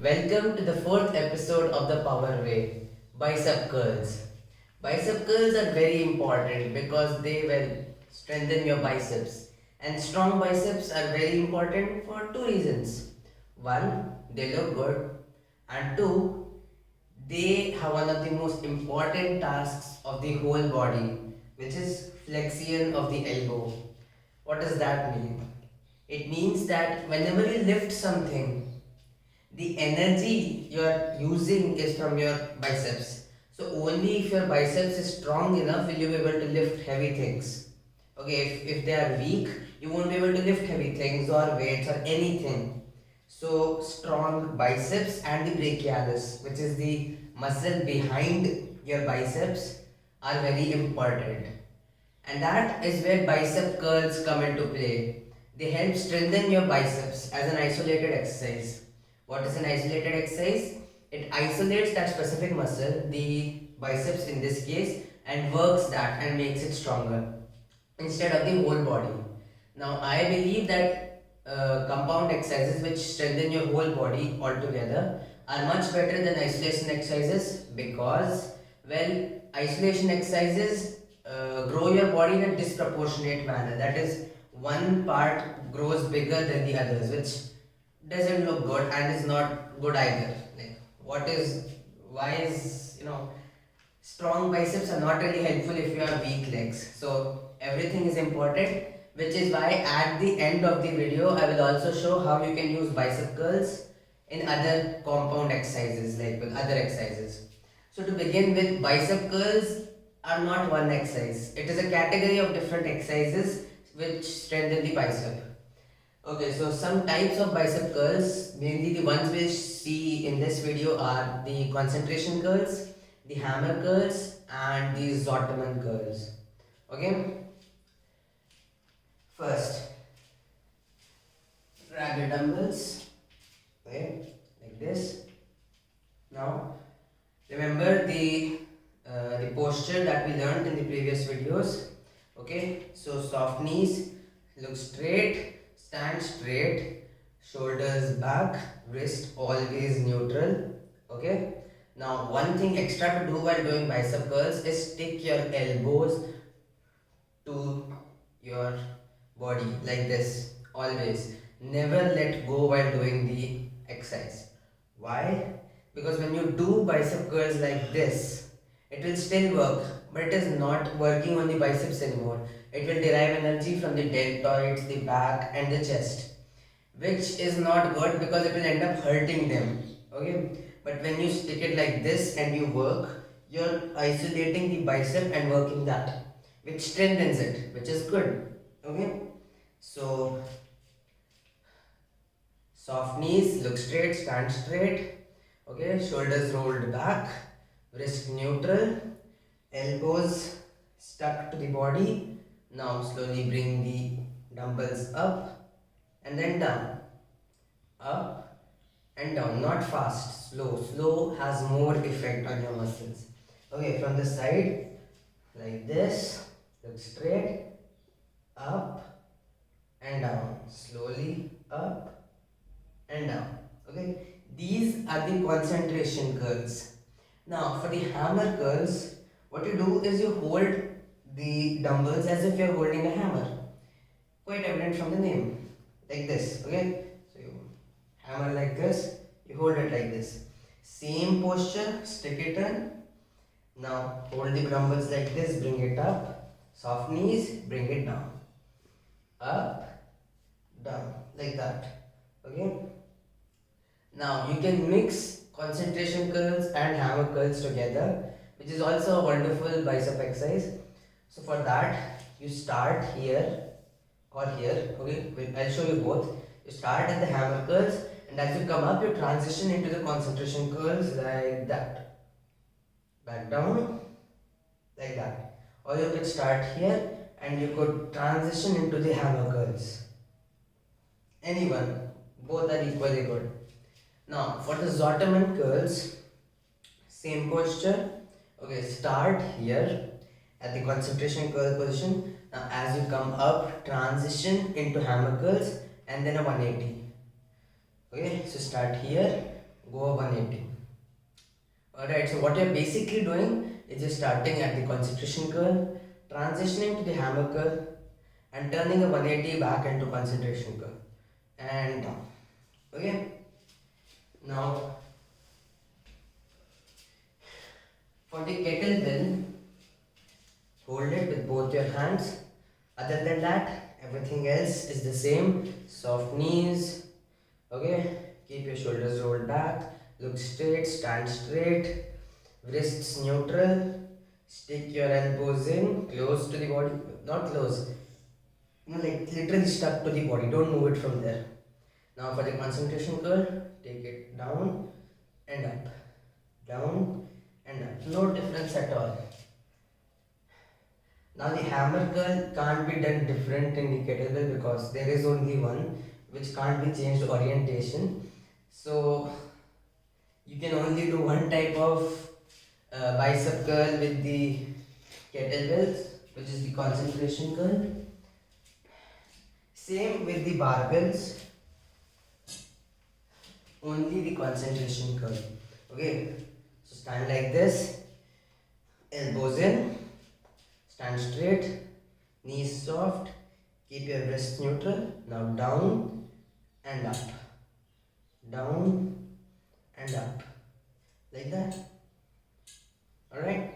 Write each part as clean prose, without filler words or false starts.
Welcome to the fourth episode of the Power Way, bicep curls. Bicep curls are very important because they will strengthen your biceps. And strong biceps are very important for two reasons. One, they look good, and two, they have one of the most important tasks of the whole body, which is flexion of the elbow. What does that mean? It means that whenever you lift something, the energy you are using is from your biceps. So only if your biceps is strong enough will you be able to lift heavy things. Okay, if they are weak, you won't be able to lift heavy things or weights or anything. So strong biceps and the brachialis, which is the muscle behind your biceps, are very important. And that is where bicep curls come into play. They help strengthen your biceps as an isolated exercise. What is an isolated exercise? It isolates that specific muscle, the biceps in this case, and works that and makes it stronger instead of the whole body. Now, I believe that compound exercises which strengthen your whole body altogether are much better than isolation exercises because, well, isolation exercises grow your body in a disproportionate manner. That is, one part grows bigger than the others, which doesn't look good and is not good either. Like, why is, strong biceps are not really helpful if you have weak legs. So, everything is important, which is why at the end of the video, I will also show how you can use bicep curls in other compound exercises, like with other exercises. So, to begin with, bicep curls are not one exercise. It is a category of different exercises which strengthen the bicep. Okay, so some types of bicep curls, mainly the ones we see in this video are the concentration curls, the hammer curls, and the Zottman curls. Okay, first, grab your dumbbells, okay, like this. Now, remember the posture that we learned in the previous videos. Okay, so soft knees, look straight, stand straight, shoulders back, wrist always neutral. Okay, now one thing extra to do while doing bicep curls is stick your elbows to your body like this always. Never let go while doing the exercise. Why? Because when you do bicep curls like this, it will still work, but it is not working on the biceps anymore. It will derive energy from the deltoids, the back, and the chest, which is not good because it will end up hurting them. Okay, but when you stick it like this and you work, you're isolating the bicep and working that, which strengthens it, which is good. Okay, so soft knees, look straight, stand straight. Okay, shoulders rolled back, wrist neutral, elbows stuck to the body. Now slowly bring the dumbbells up and then down. Up and down, not fast, slow. Slow has more effect on your muscles. Okay, from the side, like this, look straight, up and down, slowly up and down. Okay, these are the concentration curls. Now, for the hammer curls, what you do is you hold the dumbbells as if you're holding a hammer. Quite evident from the name, like this. Okay, so you hammer like this, you hold it like this. Same posture, stick it in. Now hold the dumbbells like this, bring it up. Soft knees, bring it down. Up, down, like that. Okay. Now you can mix concentration curls and hammer curls together, which is also a wonderful bicep exercise. So for that, you start here or here. Okay, I'll show you both. You start at the hammer curls, and as you come up, you transition into the concentration curls like that. Back down, like that. Or you could start here and you could transition into the hammer curls. Anyone, both are equally good. Now, for the Zottman curls, same posture. Okay, start here at the concentration curl position. Now, as you come up, transition into hammer curls and then a 180. Okay, so start here, go 180. Alright, so what you're basically doing is just starting at the concentration curve, transitioning to the hammer curve, and turning a 180 back into concentration curve. And down. Okay, now for the kettlebell, hold it with both your hands. Other than that, everything else is the same. Soft knees. Okay, keep your shoulders rolled back. Look straight, stand straight. Wrists neutral. Stick your elbows in, close to the body. Not close. Like literally stuck to the body. Don't move it from there. Now for the concentration curl, take it down and up. Down and up. No difference at all. Now the hammer curl can't be done different in the kettlebell because there is only one which can't be changed orientation. So you can only do one type of bicep curl with the kettlebells, which is the concentration curl. Same with the barbells, only the concentration curl. Okay, so stand like this, elbows in, stand straight, knees soft, keep your wrists neutral. Now down and up, down and up, like that. Alright,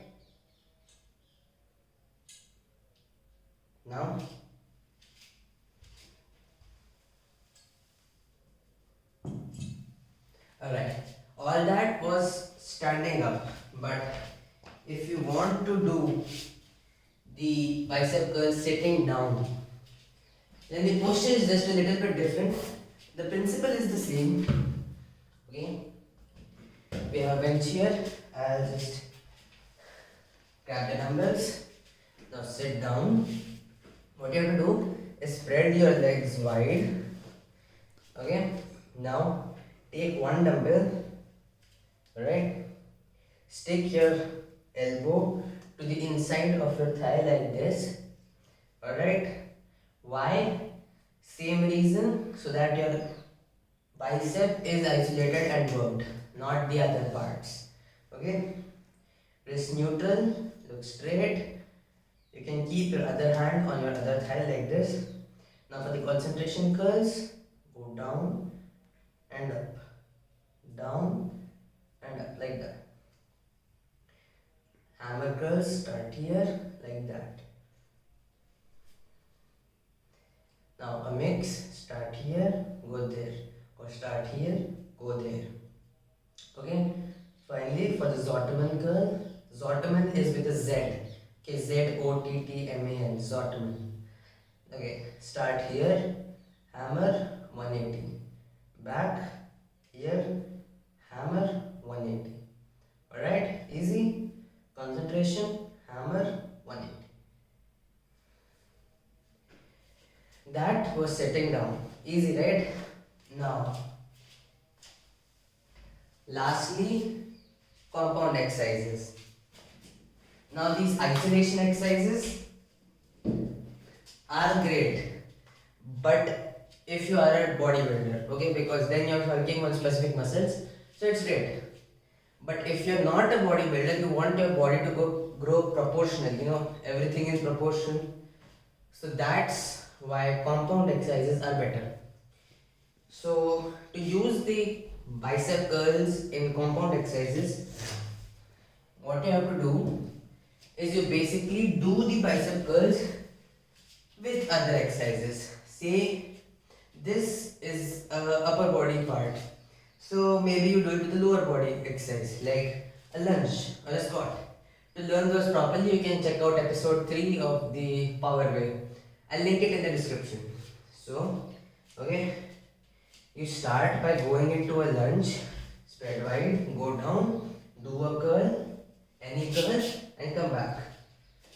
now alright, all that was standing up, but if you want to do the bicep curl sitting down, then the posture is just a little bit different. The principle is the same. Okay, we have a bench here. I'll just grab the dumbbells. Now sit down. What you have to do is spread your legs wide. Okay, now take one dumbbell. Alright, stick your elbow to the inside of your thigh like this. Alright, why? Same reason, so that your bicep is isolated and worked, not the other parts. Okay, wrist neutral, look straight. You can keep your other hand on your other thigh like this. Now for the concentration curls, go down and up, down and up, like that. Hammer curls, start here, like that. Now a mix, start here, go there, or start here, go there. Okay, finally for the Zottman curl, Zottman is with a Z. Okay, Zottman, Zottman. Okay, start here, hammer 180, back here, hammer 180. Alright, easy. Concentration, hammer 180. That was sitting down. Easy, right? Now, lastly, compound exercises. Now these isolation exercises are great, but if you are a bodybuilder, okay, because then you're working on specific muscles, so it's great. But if you're not a bodybuilder, you want your body to grow proportional, everything in proportion. So that's why compound exercises are better. So to use the bicep curls in compound exercises, what you have to do is you basically do the bicep curls with other exercises. Say this is upper body part, so maybe you do it with the lower body exercise like a lunge or a squat. To learn those properly, you can check out episode 3 of the Power Way. I'll link it in the description. So, okay, you start by going into a lunge, spread wide, go down, do a curl, any curl, and come back.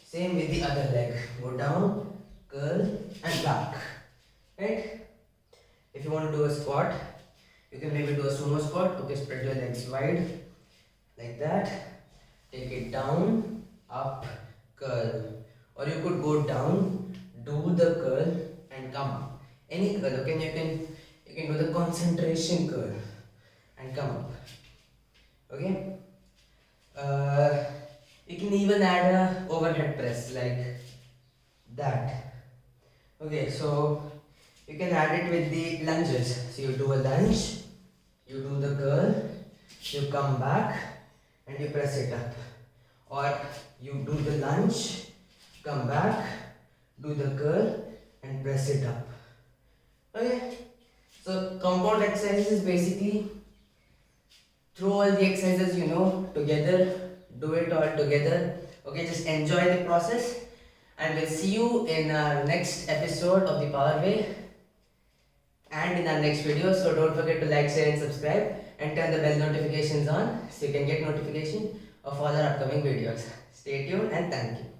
Same with the other leg, go down, curl, and back. Right? If you want to do a squat, you can maybe do a sumo squat. Okay, spread your legs wide, like that. Take it down, up, curl. Or you could go down, do the curl, and come up. Any curl, okay? You can do the concentration curl and and come up. Okay. Uh, you can even add a overhead press like that. Okay, so you can add it with the lunges. So you do a lunge, you do the curl, you come back and you press it up. Or you do the lunge, come back, do the curl and press it up. Okay. So compound exercise is basically throw all the exercises you know together, do it all together. Okay, just enjoy the process and we'll see you in our next episode of the Power Way and in our next video. So don't forget to like, share and subscribe and turn the bell notifications on so you can get notification of all our upcoming videos. Stay tuned and thank you.